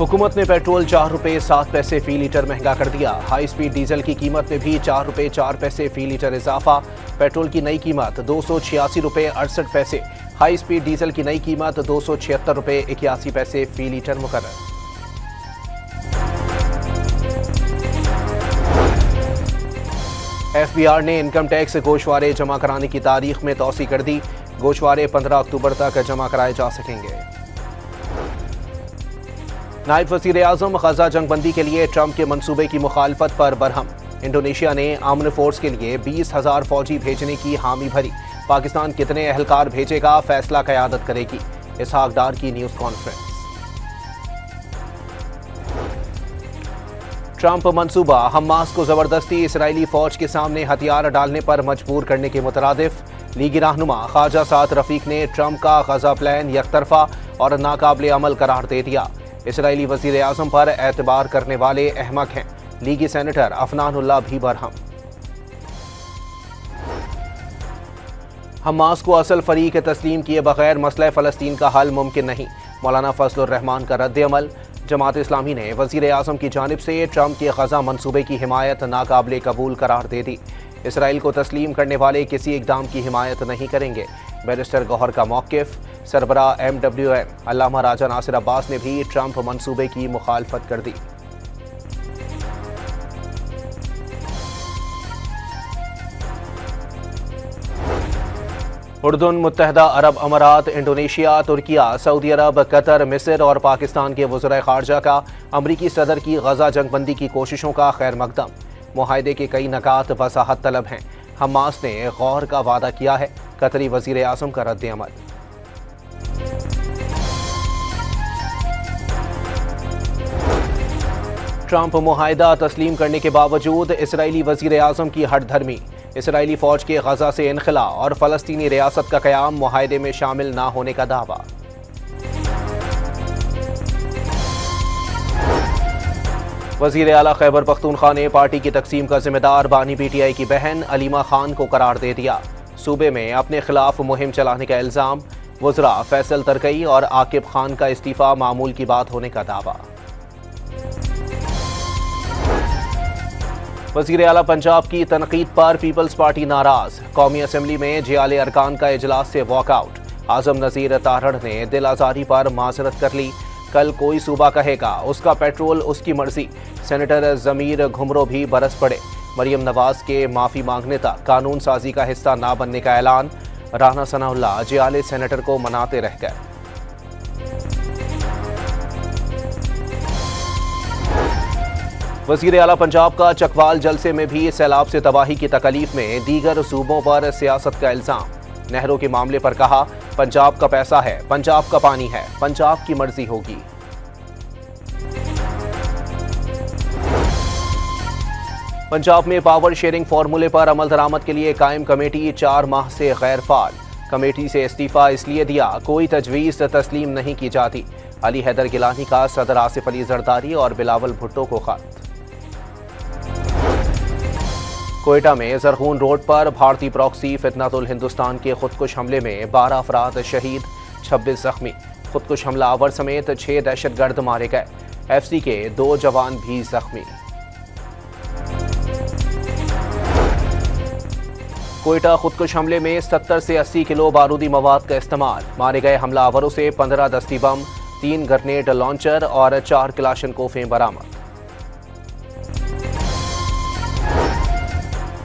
हुकूमत ने पेट्रोल 4 रुपये 7 पैसे फी लीटर महंगा कर दिया। हाई स्पीड डीजल की कीमत में भी 4 रुपये 4 पैसे फी लीटर इजाफा। पेट्रोल की नई कीमत 286 रुपये 68 पैसे। हाई स्पीड डीजल की नई कीमत 276 रुपये 81 पैसे फी लीटर मुकर्रर। FBI ने इनकम टैक्स गोशवारे जमा कराने की तारीख में तौसी कर दी। गोशवारे 15 अक्टूबर तक जमा कराए जा सकेंगे। नायब वज़ीर आज़म ग़ज़ा जंगबंदी के लिए ट्रंप के मंसूबे की मुखालफत पर बरहम। इंडोनेशिया ने अमन फोर्स के लिए 20,000 फौजी भेजने की हामी भरी। पाकिस्तान कितने अहलकार भेजेगा, फैसला क़यादत करेगी। इसहाक डार की न्यूज़ कॉन्फ्रेंस। ट्रंप मंसूबा हमास को जबरदस्ती इसराइली फौज के सामने हथियार डालने पर मजबूर करने के मुतरादिफ। लीगी रहनुमा ख्वाजा साद रफीक ने ट्रंप का ग़ज़ा प्लान यकतरफा और नाकाबिले अमल करार दे दिया। इसराइली वज़ीर आज़म पर एतबार करने वाले अहमक हैं। लीगी सेनेटर अफनानुल्लाह भी बरहम। हमास को असल फरीक तस्लीम किए बगैर मसला फ़लस्तीन का हल मुमकिन नहीं। मौलाना फजलुर रहमान का रद्द अमल। जमात इस्लामी ने वज़ीर आज़म की जानिब से ट्रंप के ग़ज़ा मंसूबे की हिमायत नाकाबिले कबूल करार दे दी। इसराइल को तस्लीम करने वाले किसी इक़दाम की हिमायत नहीं करेंगे। बैरिस्टर गौहर का मौक़िफ़। सरबरा MWM अल्लामा राजा नासिर अब्बास ने भी ट्रंप मंसूबे की मुखालफत कर दी। उर्दून, मुत्तहदा अरब अमारात, इंडोनेशिया, तुर्किया, सऊदी अरब, कतर, मिस्र और पाकिस्तान के वज़ीर ख़ारजा का अमरीकी सदर की ग़ज़ा जंगबंदी की कोशिशों का खैर मकदम। मुआहदे के कई नकात वज़ाहत तलब हैं। हमास ने गौर का वादा किया है। कतरी वज़ीर आज़म का रद्द अमल। ट्रंप मुआहदा तस्लीम करने के बावजूद इसराइली वज़ीर आज़म की हठधर्मी। इसराइली फ़ौज के ग़ज़ा से इनखला और फ़लस्तीनी रियासत का क़याम मुआहदे में शामिल न होने का दावा। वज़ीर आला खैबर पख्तूनख्वा ने पार्टी की तक़सीम का ज़िम्मेदार बानी PTI की बहन अलीमा खान को करार दे दिया। सूबे में अपने खिलाफ मुहिम चलाने का इल्ज़ाम। वज़रा फैसल तरकई और आकिब खान का इस्तीफ़ा मामूल की बात होने का दावा। वज़ीर आला पंजाब की तनकीद पर पीपल्स पार्टी नाराज़। कौमी असम्बली में जियाले अरकान का इजलास से वॉकआउट। आज़म नज़ीर तारड़ ने दिल आज़ारी पर माजरत कर ली। कल कोई सूबा कहेगा उसका पेट्रोल उसकी मर्जी। सेनेटर ज़मीर घुमरो भी बरस पड़े। मरियम नवाज के माफ़ी मांगने तक कानून साजी का हिस्सा ना बनने का ऐलान। राना सनाउल्लाह जियाले सेनेटर को मनाते रह गए। वज़ीर आला पंजाब का चकवाल जलसे में भी सैलाब से तबाही की तकलीफ में दीगर सूबों पर सियासत का इल्ज़ाम। नहरों के मामले पर कहा, पंजाब का पैसा है, पंजाब का पानी है, पंजाब की मर्जी होगी। पंजाब में पावर शेयरिंग फार्मूले पर अमल दरामद के लिए कायम कमेटी 4 माह से गैर फाल। कमेटी से इस्तीफा इसलिए दिया, कोई तजवीज़ तस्लीम नहीं की जाती। अली हैदर गिलानी का सदर आसिफ अली जरदारी और बिलावल भुट्टो को खत। कोयटा में जरगून रोड पर भारतीय प्रॉक्सी फितनातुल हिंदुस्तान के खुदकुश हमले में 12 अफराद शहीद, 26 जख्मी। खुदकुश हमलावर समेत 6 दहशतगर्द मारे गए। FC के 2 जवान भी जख्मी। कोयटा खुदकुश हमले में 70 से 80 किलो बारूदी मवाद का इस्तेमाल। मारे गए हमलावरों से 15 दस्ती बम, 3 ग्रेनेड लॉन्चर और 4 क्लाशनकोफें बरामद।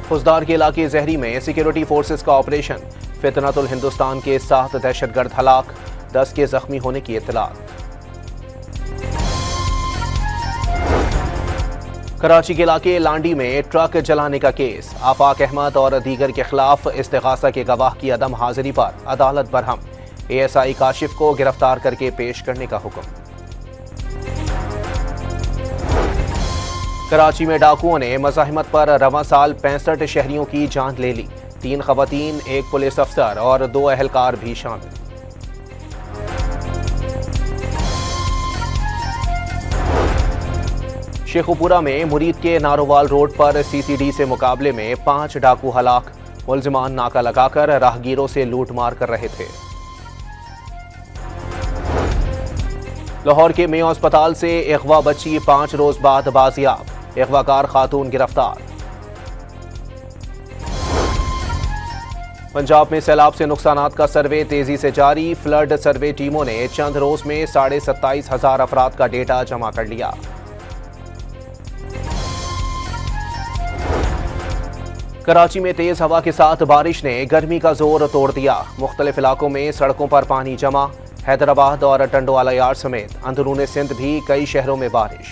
खुजदार के इलाके जहरी में सिक्योरिटी फोर्सेस का ऑपरेशन। फितनातुल हिंदुस्तान के 7 दहशतगर्द हलाक, 10 के जख्मी होने की इत्तलात। कराची के इलाके लांडी में ट्रक जलाने का केस। आफाक अहमद और दीगर के खिलाफ इस्तिगासा के गवाह की अदम हाजिरी पर अदालत बरहम। ASI काशिफ को गिरफ्तार करके पेश करने का हुक्म। कराची में डाकुओं ने मज़ाहिमत पर रवां साल 65 शहरियों की जान ले ली। 3 खवातीन, 1 पुलिस अफसर और 2 अहलकार भी शामिल। शेखुपुरा में मुरीद के नारोवाल रोड पर CCD से मुकाबले में 5 डाकू हलाक। मुलजिमान नाका लगाकर राहगीरों से लूट मार कर रहे थे। लाहौर के मेयो अस्पताल से अगवा बच्ची 5 रोज बाद बाजियाब, अगवाकार खातून गिरफ्तार। पंजाब में सैलाब से नुकसानात का सर्वे तेजी से जारी, फ्लड सर्वे टीमों ने चंद रोज में 27,500 अफराद का डेटा जमा कर लिया। कराची में तेज हवा के साथ बारिश ने गर्मी का जोर तोड़ दिया, मुख्तलिफ इलाकों में सड़कों पर पानी जमा, हैदराबाद और टंडोवाला यार्ड समेत अंदरूनी सिंध भी कई शहरों में बारिश।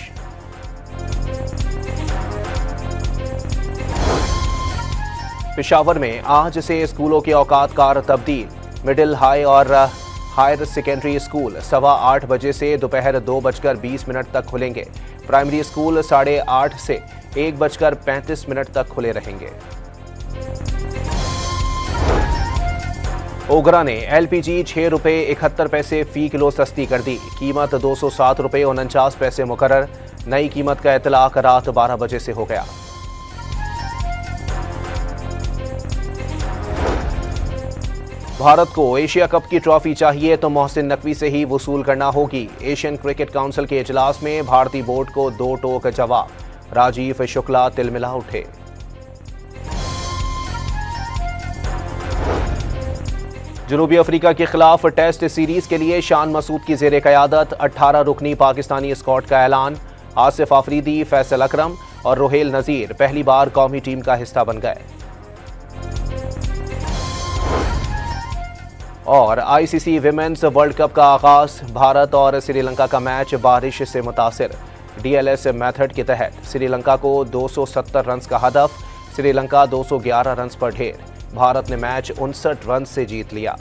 पेशावर में आज से स्कूलों के औकात कार तब्दील, मिडिल हाई और हायर सेकेंडरी स्कूल 8:15 बजे से दोपहर 2:20 तक खुलेंगे। प्राइमरी स्कूल 8:30 से 1:35 तक खुले रहेंगे। ओगरा ने एलपीजी 6 रुपये 71 पैसे फी किलो सस्ती कर दी, कीमत 207 रुपये 49 पैसे मुकर्रर। नई कीमत का इतलाक रात 12 बजे से हो गया। भारत को एशिया कप की ट्रॉफी चाहिए तो मोहसिन नकवी से ही वसूल करना होगी। एशियन क्रिकेट काउंसिल के इजलास में भारतीय बोर्ड को 2 टोक जवाब, राजीव शुक्ला तिलमिला उठे। जनूबी अफ्रीका के खिलाफ टेस्ट सीरीज के लिए शान मसूद की जेर क़यादत 18 रुकनी पाकिस्तानी स्क्वाड का ऐलान। आसिफ आफरीदी, फैसल अकरम और रोहेल नजीर पहली बार कौमी टीम का हिस्सा बन गए। और आईसीसी विमेंस वर्ल्ड कप का आगाज, भारत और श्रीलंका का मैच बारिश से मुतासिर। डीएलएस मेथड के तहत श्रीलंका को 270 रन का हदफ, श्रीलंका 211 रन पर ढेर। भारत ने मैच 59 रन से जीत लिया।